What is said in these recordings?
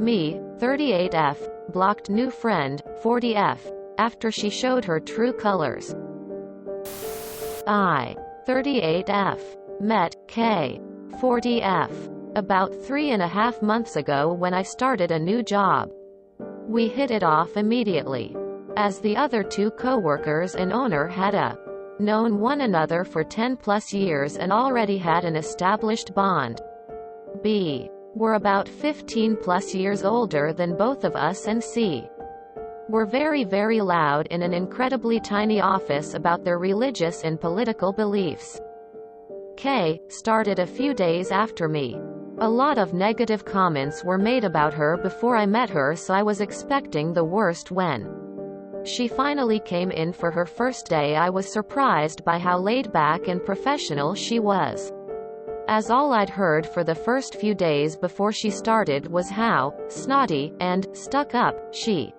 Me, 38F, blocked new friend, 40F, after she showed her true colors. I, 38F, met K, 40F, about 3.5 months ago when I started a new job. We hit it off immediately, as the other two co-workers and owner had known one another for 10+ years and already had an established bond. B, were about 15+ years older than both of us, and C, were very very loud in an incredibly tiny office about their religious and political beliefs. K started a few days after me. A lot of negative comments were made about her before I met her, so I was expecting the worst. When she finally came in for her first day, I was surprised by how laid back and professional she was, as all I'd heard for the first few days before she started was how snotty and stuck up she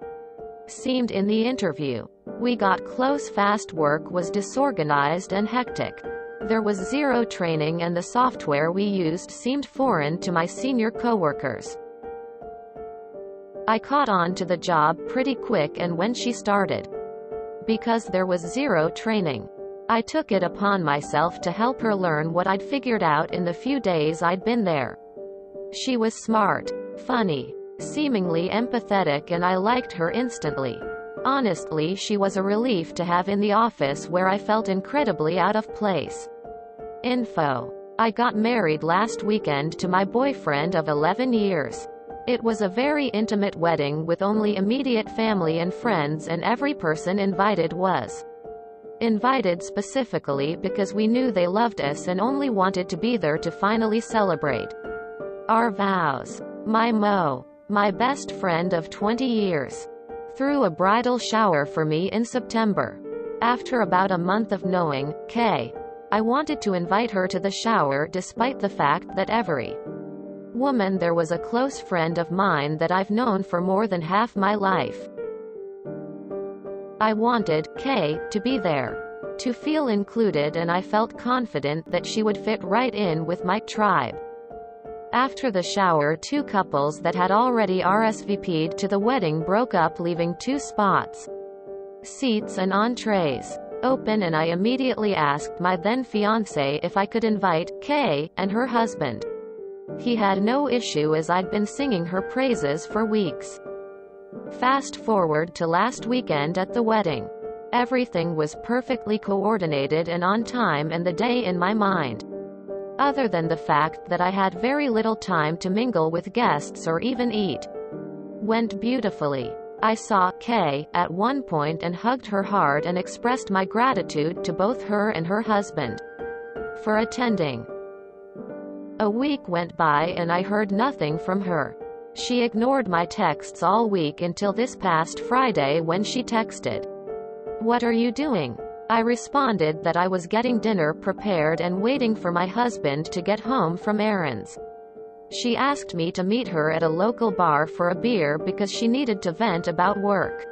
seemed in the interview. We got close fast. Work was disorganized and hectic. There was zero training and the software we used seemed foreign to my senior coworkers. I caught on to the job pretty quick, and when she started, because there was zero training, I took it upon myself to help her learn what I'd figured out in the few days I'd been there. She was smart, funny, seemingly empathetic, and I liked her instantly. Honestly, she was a relief to have in the office where I felt incredibly out of place. Info: I got married last weekend to my boyfriend of 11 years. It was a very intimate wedding with only immediate family and friends, and every person invited was invited specifically because we knew they loved us and only wanted to be there to finally celebrate our vows. My best friend of 20 years, threw a bridal shower for me in September. After about a month of knowing K, I wanted to invite her to the shower despite the fact that every woman there was a close friend of mine that I've known for more than half my life. I wanted K to be there, to feel included, and I felt confident that she would fit right in with my tribe. After the shower, two couples that had already RSVP'd to the wedding broke up, leaving 2 spots, seats and entrees open, and I immediately asked my then fiancé if I could invite K and her husband. He had no issue, as I'd been singing her praises for weeks. Fast forward to last weekend at the wedding. Everything was perfectly coordinated and on time, and the day in my mind, other than the fact that I had very little time to mingle with guests or even eat, went beautifully. I saw K at one point and hugged her hard and expressed my gratitude to both her and her husband for attending. A week went by and I heard nothing from her. She ignored my texts all week until this past Friday, when she texted, "What are you doing?" I responded that I was getting dinner prepared and waiting for my husband to get home from errands. She asked me to meet her at a local bar for a beer because she needed to vent about work.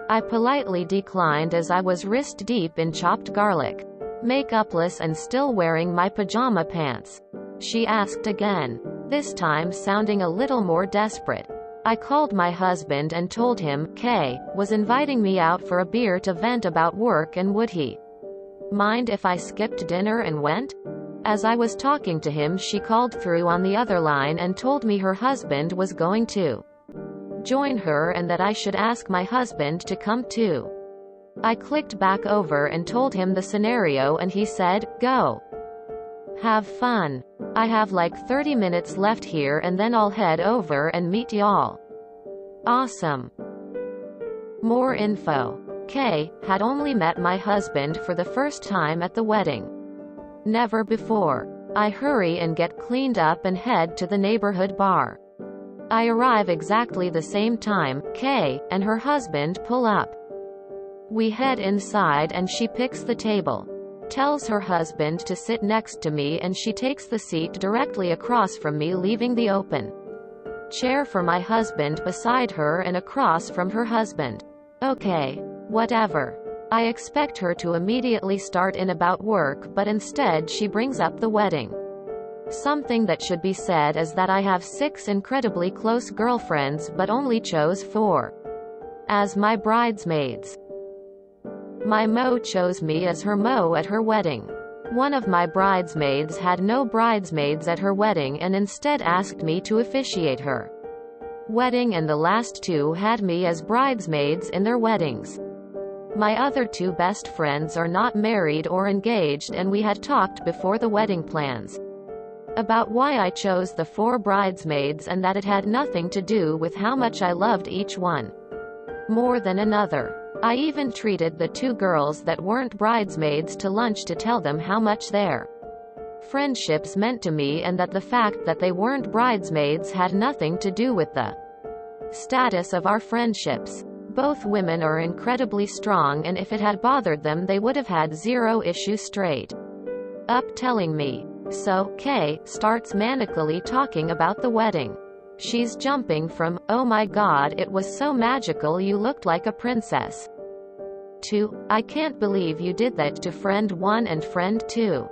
I politely declined, as I was wrist deep in chopped garlic, makeupless and still wearing my pajama pants. She asked again, this time sounding a little more desperate. I called my husband and told him K was inviting me out for a beer to vent about work, and would he mind if I skipped dinner and went? As I was talking to him, she called through on the other line and told me her husband was going to join her and that I should ask my husband to come too. I clicked back over and told him the scenario, and he said, "Go. Have fun. I have like 30 minutes left here and then I'll head over and meet y'all." Awesome. More info. K had only met my husband for the first time at the wedding. Never before. I hurry and get cleaned up and head to the neighborhood bar. I arrive exactly the same time K and her husband pull up. We head inside and she picks the table, tells her husband to sit next to me, and she takes the seat directly across from me, leaving the open chair for my husband beside her and across from her husband. Okay, whatever. I expect her to immediately start in about work, but instead she brings up the wedding. Something that should be said is that I have 6 incredibly close girlfriends but only chose 4 as my bridesmaids. My mo chose me as her mo at her wedding. One of my bridesmaids had no bridesmaids at her wedding and instead asked me to officiate her wedding, and the last 2 had me as bridesmaids in their weddings. My other 2 best friends are not married or engaged, and we had talked before the wedding plans about why I chose the 4 bridesmaids and that it had nothing to do with how much I loved each one more than another. I even treated the 2 girls that weren't bridesmaids to lunch to tell them how much their friendships meant to me, and that the fact that they weren't bridesmaids had nothing to do with the status of our friendships. Both women are incredibly strong, and if it had bothered them they would have had 0 issue straight up telling me. So, Kay starts manically talking about the wedding. She's jumping from, "Oh my god, it was so magical, you looked like a princess," to, "I can't believe you did that," to friend 1 and friend 2.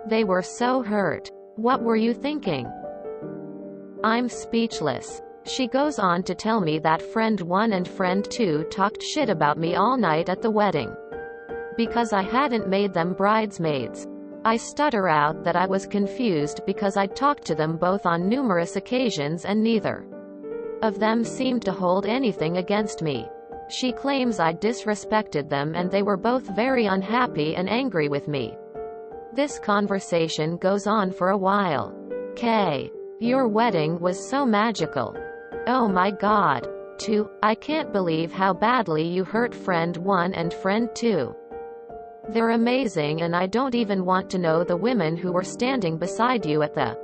They were so hurt. What were you thinking? I'm speechless. She goes on to tell me that friend 1 and friend 2 talked shit about me all night at the wedding because I hadn't made them bridesmaids. I stutter out that I was confused because I'd talked to them both on numerous occasions and neither of them seemed to hold anything against me. She claims I disrespected them and they were both very unhappy and angry with me. This conversation goes on for a while. Kay, your wedding was so magical. Oh my god. 2, I can't believe how badly you hurt friend 1 and friend 2. They're amazing, and I don't even want to know the women who were standing beside you at the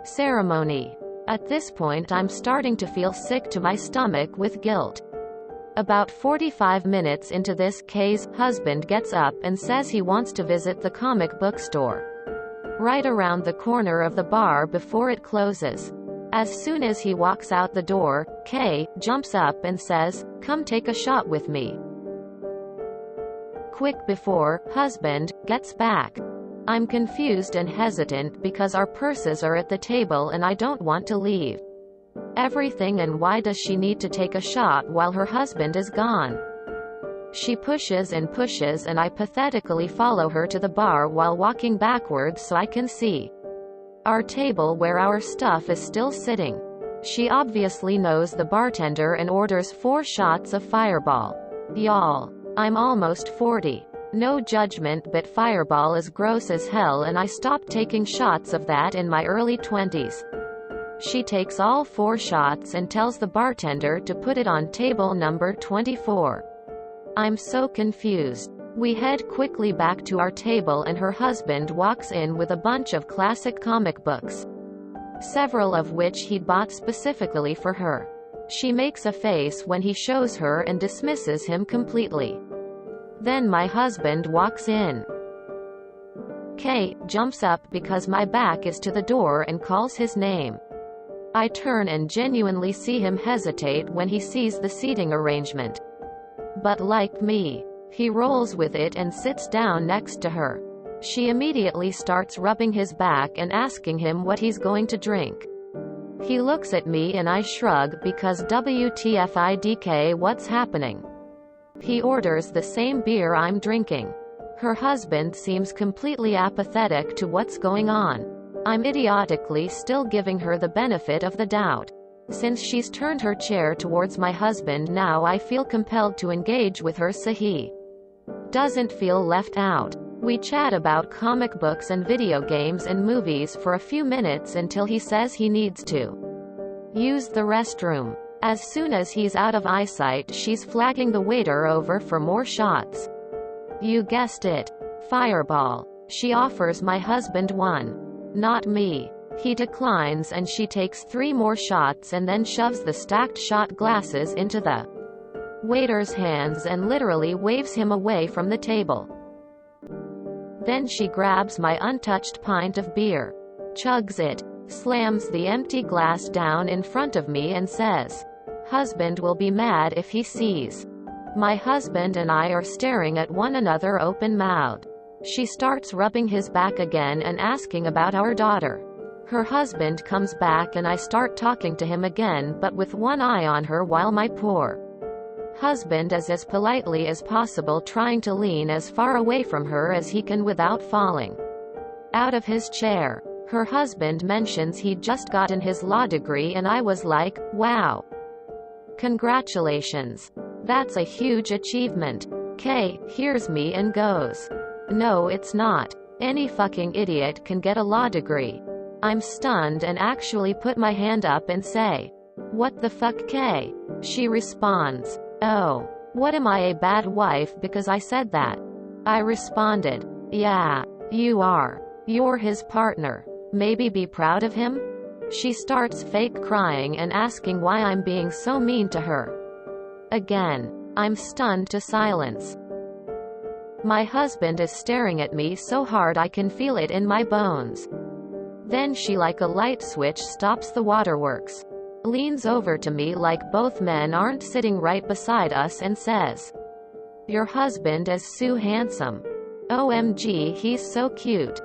ceremony. At this point I'm starting to feel sick to my stomach with guilt. About 45 minutes into this, Kay's husband gets up and says he wants to visit the comic book store right around the corner of the bar before it closes. As soon as he walks out the door, Kay jumps up and says, "Come take a shot with me." Quick before husband gets back. I'm confused and hesitant because our purses are at the table and I don't want to leave everything, and why does she need to take a shot while her husband is gone? She pushes and pushes and I pathetically follow her to the bar while walking backwards so I can see our table where our stuff is still sitting. She obviously knows the bartender and orders 4 shots of Fireball. Y'all, I'm almost 40. No judgment, but Fireball is gross as hell and I stopped taking shots of that in my early 20s. She takes all 4 shots and tells the bartender to put it on table number 24. I'm so confused. We head quickly back to our table and her husband walks in with a bunch of classic comic books, several of which he'd bought specifically for her. She makes a face when he shows her and dismisses him completely. Then my husband walks in. Kay jumps up because my back is to the door and calls his name. I turn and genuinely see him hesitate when he sees the seating arrangement. But like me, he rolls with it and sits down next to her. She immediately starts rubbing his back and asking him what he's going to drink. He looks at me and I shrug because WTFIDK, what's happening? He orders the same beer I'm drinking. Her husband seems completely apathetic to what's going on. I'm idiotically still giving her the benefit of the doubt. Since she's turned her chair towards my husband now, I feel compelled to engage with her so he doesn't feel left out. We chat about comic books and video games and movies for a few minutes until he says he needs to use the restroom. As soon as he's out of eyesight, she's flagging the waiter over for more shots. You guessed it. Fireball. She offers my husband one. Not me. He declines and she takes 3 more shots and then shoves the stacked shot glasses into the waiter's hands and literally waves him away from the table. Then she grabs my untouched pint of beer, chugs it, slams the empty glass down in front of me and says, "Husband will be mad if he sees." My husband and I are staring at one another open-mouthed. She starts rubbing his back again and asking about our daughter. Her husband comes back and I start talking to him again, but with one eye on her, while my poor husband is as politely as possible trying to lean as far away from her as he can without falling out of his chair. Her husband mentions he'd just gotten his law degree and I was like, wow. Congratulations. That's a huge achievement. Kay hears me and goes, no, it's not. Any fucking idiot can get a law degree. I'm stunned and actually put my hand up and say, what the fuck, Kay? She responds, oh, what, am I a bad wife because I said that? I responded, yeah, you are. You're his partner. Maybe be proud of him? She starts fake crying and asking why I'm being so mean to her. Again, I'm stunned to silence. My husband is staring at me so hard I can feel it in my bones. Then she, like a light switch, stops the waterworks, leans over to me like both men aren't sitting right beside us, and says, your husband is so handsome. OMG, he's so cute.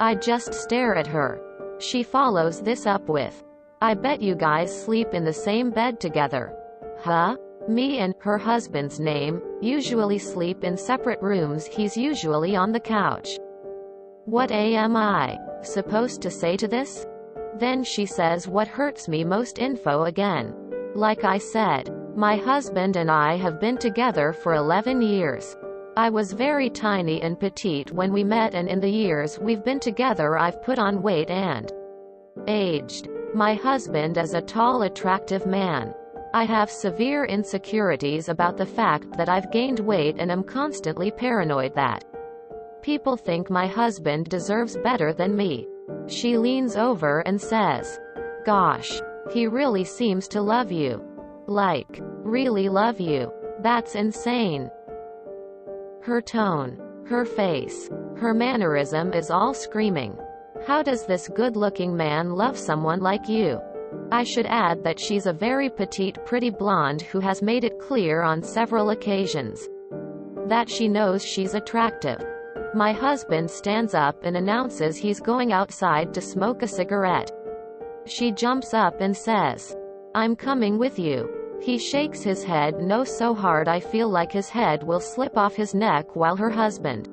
I just stare at her. She follows this up with, I bet you guys sleep in the same bed together. Huh? Me and her husband's name usually sleep in separate rooms. He's usually on the couch. What am I supposed to say to this? Then she says what hurts me most info again. Like I said, my husband and I have been together for 11 years. I was very tiny and petite when we met, and in the years we've been together I've put on weight and aged. My husband is a tall, attractive man. I have severe insecurities about the fact that I've gained weight and am constantly paranoid that people think my husband deserves better than me. She leans over and says, gosh, he really seems to love you. Like, really love you. That's insane. Her tone, her face, her mannerism is all screaming, how does this good-looking man love someone like you? I should add that she's a very petite, pretty blonde who has made it clear on several occasions that she knows she's attractive. My husband stands up and announces he's going outside to smoke a cigarette. She jumps up and says, I'm coming with you. He shakes his head no so hard I feel like his head will slip off his neck, while her husband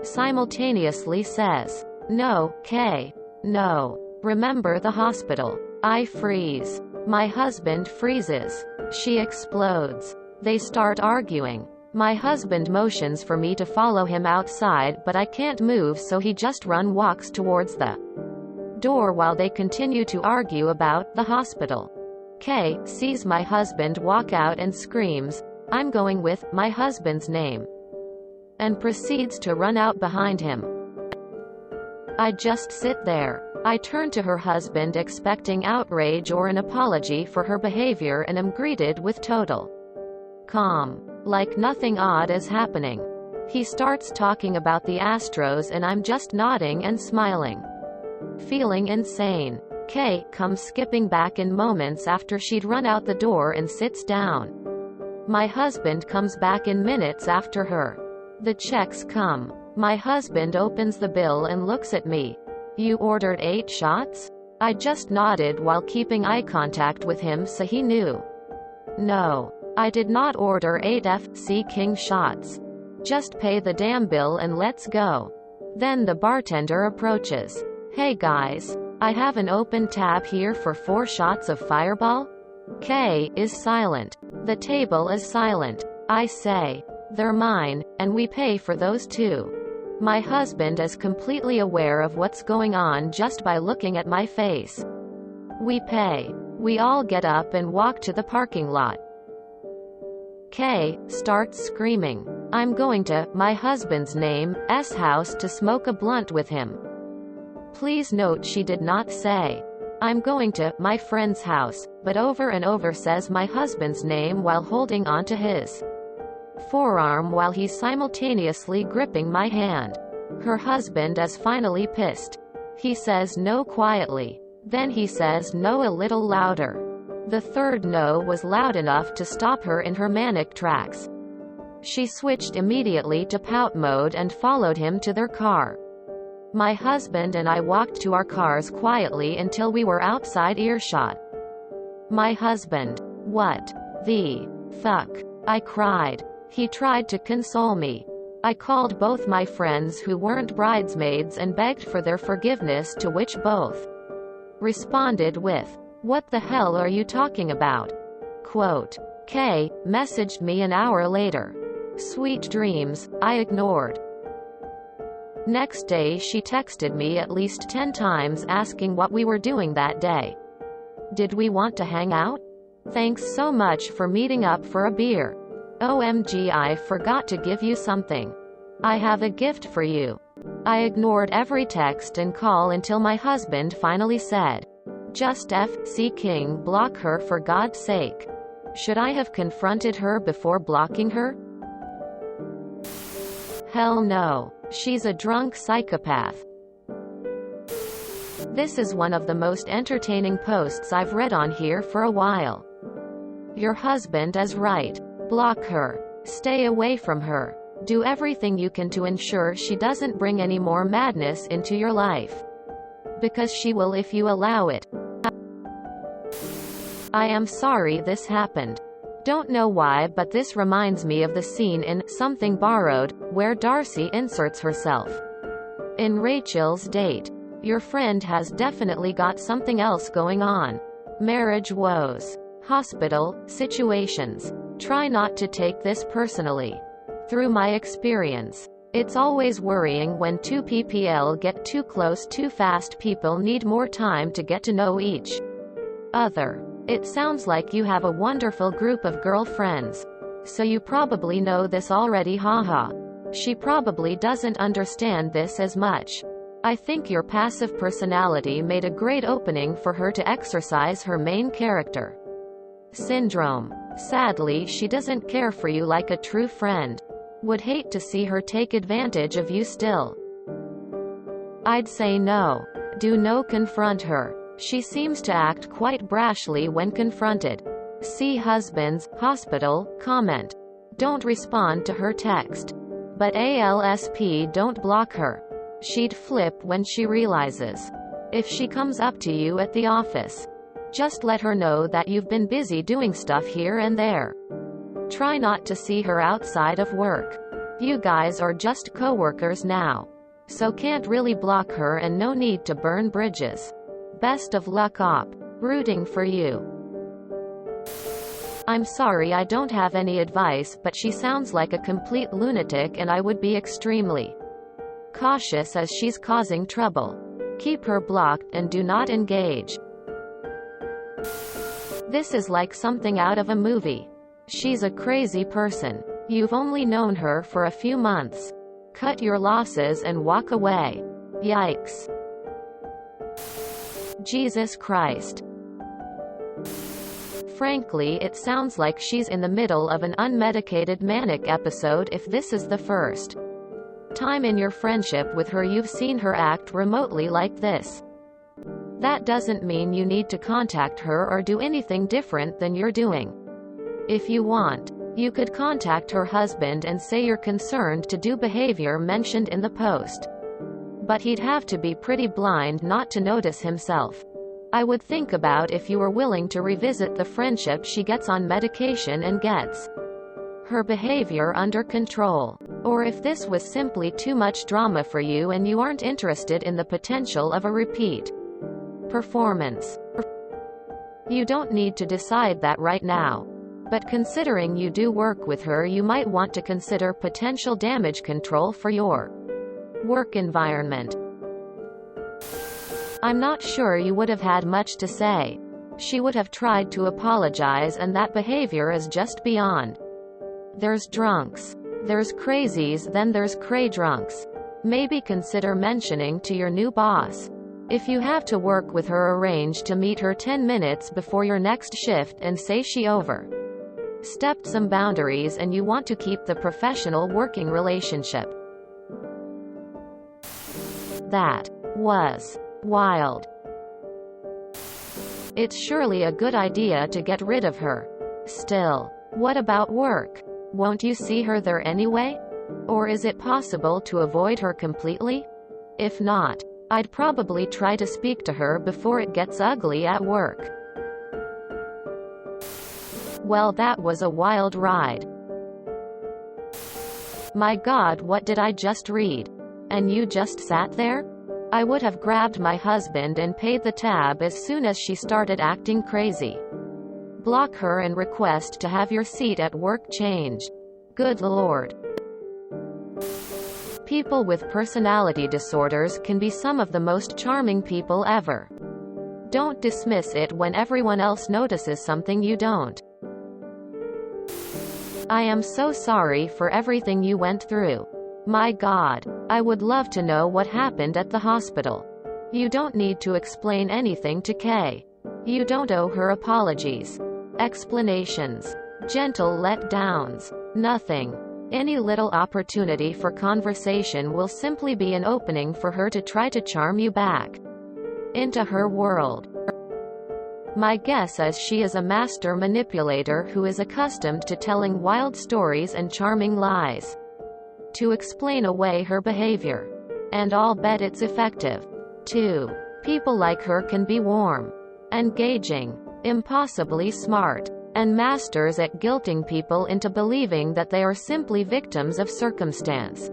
simultaneously says, no, Kay. No. Remember the hospital. I freeze. My husband freezes. She explodes. They start arguing. My husband motions for me to follow him outside, but I can't move, so he just walks towards the door while they continue to argue about the hospital. Kay sees my husband walk out and screams, I'm going with my husband's name, and proceeds to run out behind him. I just sit there. I turn to her husband expecting outrage or an apology for her behavior, and am greeted with total calm. Like nothing odd is happening. He starts talking about the Astros and I'm just nodding and smiling, feeling insane. Kay comes skipping back in moments after she'd run out the door and sits down. My husband comes back in minutes after her. The checks come. My husband opens the bill and looks at me. You ordered 8 shots? I just nodded while keeping eye contact with him so he knew. No, I did not order 8 FC King shots. Just pay the damn bill and let's go. Then the bartender approaches. Hey guys, I have an open tab here for 4 shots of Fireball? Kay is silent. The table is silent. I say, they're mine, and we pay for those too. My husband is completely aware of what's going on just by looking at my face. We pay. We all get up and walk to the parking lot. Kay starts screaming, I'm going to my husband's name's house to smoke a blunt with him. Please note she did not say, I'm going to my friend's house, but over and over says my husband's name while holding onto his forearm while he's simultaneously gripping my hand. Her husband is finally pissed. He says no quietly. Then he says no a little louder. The third no was loud enough to stop her in her manic tracks. She switched immediately to pout mode and followed him to their car. My husband and I walked to our cars quietly until we were outside earshot. My husband, "What the fuck?" I cried. He tried to console me. I called both my friends who weren't bridesmaids and begged for their forgiveness, to which both responded with, "What the hell are you talking about?" Quote. Kay messaged me an hour later. "Sweet dreams," I ignored. Next day she texted me at least 10 times asking what we were doing that day. Did we want to hang out? Thanks so much for meeting up for a beer. OMG, I forgot to give you something. I have a gift for you. I ignored every text and call until my husband finally said, "Just F.C. King, block her for God's sake." Should I have confronted her before blocking her? Hell no. She's a drunk psychopath. This is one of the most entertaining posts I've read on here for a while. Your husband is right. Block her. Stay away from her. Do everything you can to ensure she doesn't bring any more madness into your life. Because she will if you allow it. I am sorry this happened. Don't know why, but this reminds me of the scene in Something Borrowed, where Darcy inserts herself in Rachel's date. Your friend has definitely got something else going on. Marriage woes. Hospital situations. Try not to take this personally. Through my experience, it's always worrying when two people get too close too fast. People need more time to get to know each other. It sounds like you have a wonderful group of girlfriends. So you probably know this already, haha. She probably doesn't understand this as much. I think your passive personality made a great opening for her to exercise her main character syndrome. Sadly, she doesn't care for you like a true friend. Would hate to see her take advantage of you still. I'd say no. Do no confront her. She seems to act quite brashly when confronted. See husband's hospital comment. Don't respond to her text. But ALSP, don't block her. She'd flip when she realizes. If she comes up to you at the office, just let her know that you've been busy doing stuff here and there. Try not to see her outside of work. You guys are just co-workers now. So can't really block her, and no need to burn bridges. Best of luck, op. Rooting for you. I'm sorry I don't have any advice, but she sounds like a complete lunatic and I would be extremely cautious as she's causing trouble. Keep her blocked and do not engage. This is like something out of a movie. She's a crazy person. You've only known her for a few months. Cut your losses and walk away. Yikes. Jesus Christ. Frankly, it sounds like she's in the middle of an unmedicated manic episode if this is the first time in your friendship with her you've seen her act remotely like this. That doesn't mean you need to contact her or do anything different than you're doing. If you want, you could contact her husband and say you're concerned to do behavior mentioned in the post. But he'd have to be pretty blind not to notice himself. I would think about if you were willing to revisit the friendship she gets on medication and gets her behavior under control. Or if this was simply too much drama for you and you aren't interested in the potential of a repeat performance. You don't need to decide that right now. But considering you do work with her, you might want to consider potential damage control for your work environment. I'm not sure you would have had much to say. She would have tried to apologize, and that behavior is just beyond. There's drunks. There's crazies, then there's cray drunks. Maybe consider mentioning to your new boss. If you have to work with her, arrange to meet her 10 minutes before your next shift and say she overstepped some boundaries and you want to keep the professional working relationship. That was wild. It's surely a good idea to get rid of her. Still, what about work? Won't you see her there anyway? Or is it possible to avoid her completely? If not, I'd probably try to speak to her before it gets ugly at work. Well, that was a wild ride. My God, what did I just read? And you just sat there? I would have grabbed my husband and paid the tab as soon as she started acting crazy. Block her and request to have your seat at work changed. Good Lord. People with personality disorders can be some of the most charming people ever. Don't dismiss it when everyone else notices something you don't. I am so sorry for everything you went through. My God, I would love to know what happened at the hospital. You don't need to explain anything to Kay. You don't owe her apologies, explanations, gentle letdowns, nothing. Any little opportunity for conversation will simply be an opening for her to try to charm you back into her world. My guess is she is a master manipulator who is accustomed to telling wild stories and charming lies to explain away her behavior. And I'll bet it's effective, too. People like her can be warm, engaging, impossibly smart, and masters at guilting people into believing that they are simply victims of circumstance.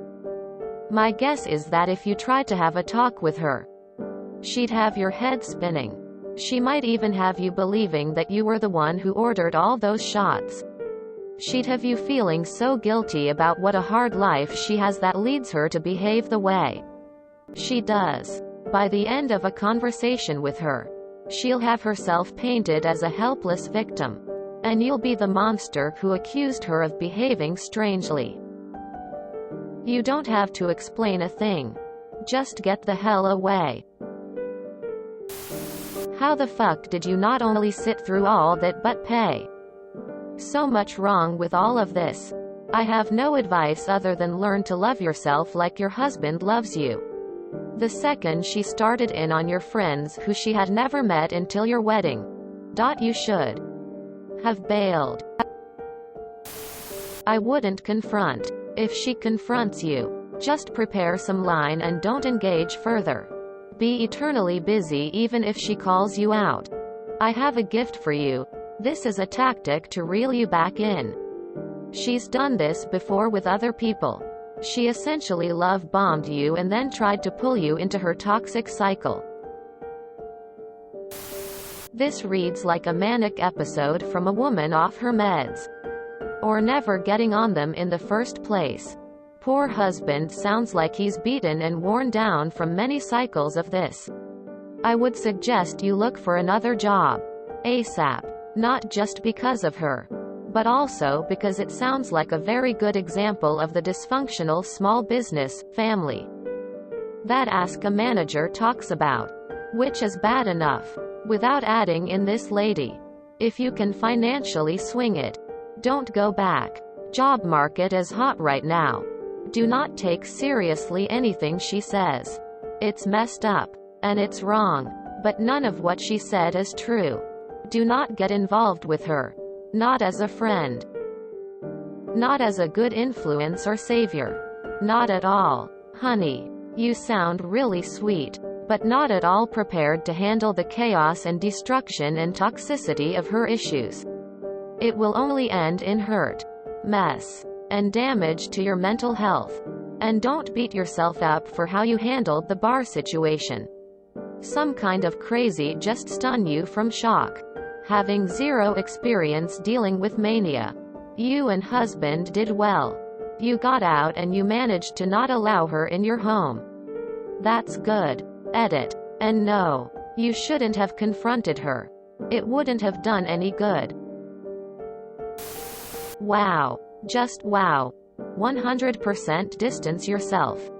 My guess is that if you tried to have a talk with her, she'd have your head spinning. She might even have you believing that you were the one who ordered all those shots. She'd have you feeling so guilty about what a hard life she has that leads her to behave the way she does. By the end of a conversation with her, she'll have herself painted as a helpless victim, and you'll be the monster who accused her of behaving strangely. You don't have to explain a thing. Just get the hell away. How the fuck did you not only sit through all that but pay? So much wrong with all of this. I have no advice other than learn to love yourself like your husband loves you. The second she started in on your friends who she had never met until your wedding, you should have bailed. I wouldn't confront. If she confronts you, just prepare some line and don't engage further. Be eternally busy even if she calls you out. I have a gift for you. This is a tactic to reel you back in. She's done this before with other people. She essentially love-bombed you and then tried to pull you into her toxic cycle. This reads like a manic episode from a woman off her meds, or never getting on them in the first place. Poor husband sounds like he's beaten and worn down from many cycles of this. I would suggest you look for another job ASAP. Not just because of her, but also because it sounds like a very good example of the dysfunctional small business family that Ask a Manager talks about, which is bad enough without adding in this lady. If you can financially swing it, don't go back. Job market is hot right now. Do not take seriously anything she says. It's messed up, and it's wrong, but none of what she said is true. Do not get involved with her. Not as a friend. Not as a good influence or savior. Not at all. Honey, you sound really sweet, but not at all prepared to handle the chaos and destruction and toxicity of her issues. It will only end in hurt, mess, and damage to your mental health. And don't beat yourself up for how you handled the bar situation. Some kind of crazy just stun you from shock. Having zero experience dealing with mania. You and husband did well. You got out and you managed to not allow her in your home. That's good. Edit. And no, you shouldn't have confronted her. It wouldn't have done any good. Wow. Just wow. 100% distance yourself.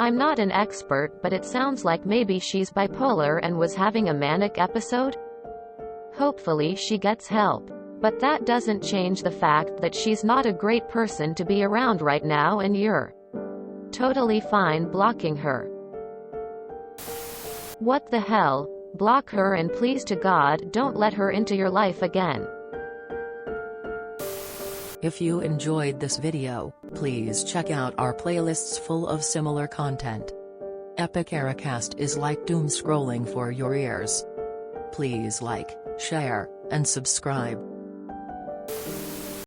I'm not an expert, but it sounds like maybe she's bipolar and was having a manic episode. Hopefully she gets help. But that doesn't change the fact that she's not a great person to be around right now, and you're totally fine blocking her. What the hell? Block her and please to God don't let her into your life again. If you enjoyed this video, Please check out our playlists full of similar content. Epic Eracast is like doom scrolling for your ears. Please like, share, and subscribe.